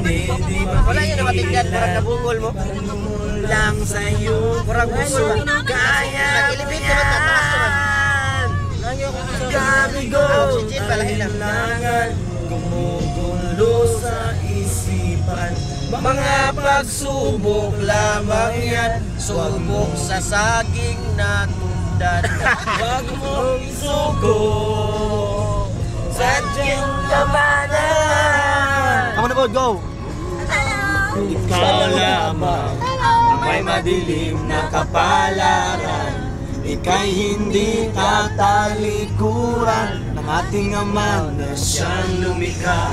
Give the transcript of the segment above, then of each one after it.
Wala yun na matinggan, kurang nabungol mo. Lang sa'yo, Kurang bungol ba? kaya Nag-elevate naman, tataas naman. Kabigo, Oxygen pala ilang. kailangan gumugulo sa isipan. Mga pagsubok lamang yan, Subok sa saging na tundan. wag mong isuko sa iyong labanan. Ako na po, go! Ikaw lamang may madilim na kapalaran. Ika'y hindi tatalikuran ng ating Ama na siyang lumikha.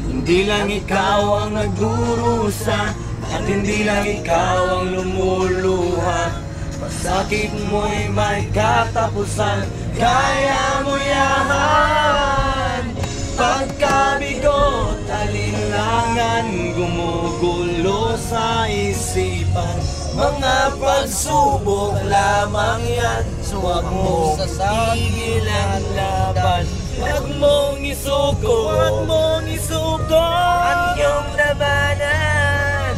Hindi lang ikaw ang nagdurusa at hindi lang ikaw ang lumuluha. Pasakit mo'y may katapusan, kaya mo yan. Pagkabigot, alinlangan, gumugulo sa isipan. Mga pagsubok lamang yan, so huwag mong sasatigil ang laban. Huwag mong isuko, huwag mong isuko ang iyong labanan.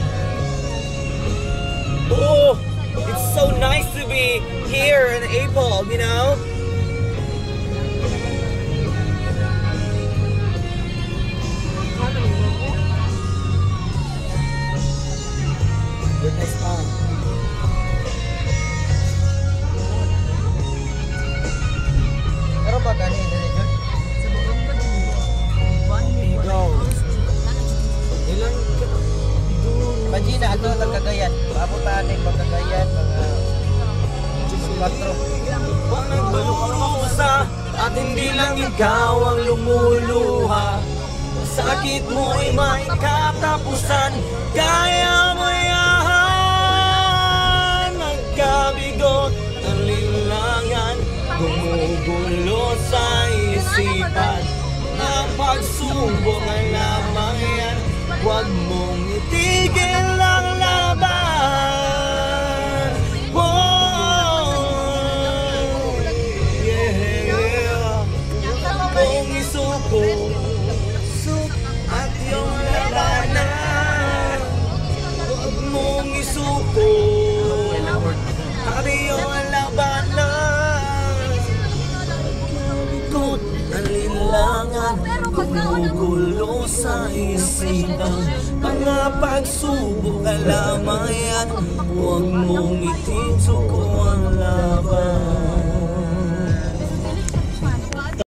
Oh, it's so nice to be here in April, you know? Nice time. Pero ba gani din yun? Go. Ilang Pagina, ato lang Cagayan. Paabot na ating Cagayan, mga 4. panagbalusa at hindi lang ikaw ang lumuluha. Sakit mo'y may katapusan, kaya mo yan. Nagkabigot, alinlangan, gumugulo sa isipan. Na pagsubok ang lamang yan, huwag mong itigil ang laban. Whoa, yeah. Kung isuko at iyong labanan, huwag mong isuko at iyong labanan. Ikot, alinlangan, gumugulo sa isipan. Mga pagsubok lamang yan, huwag mong itigil ang laban.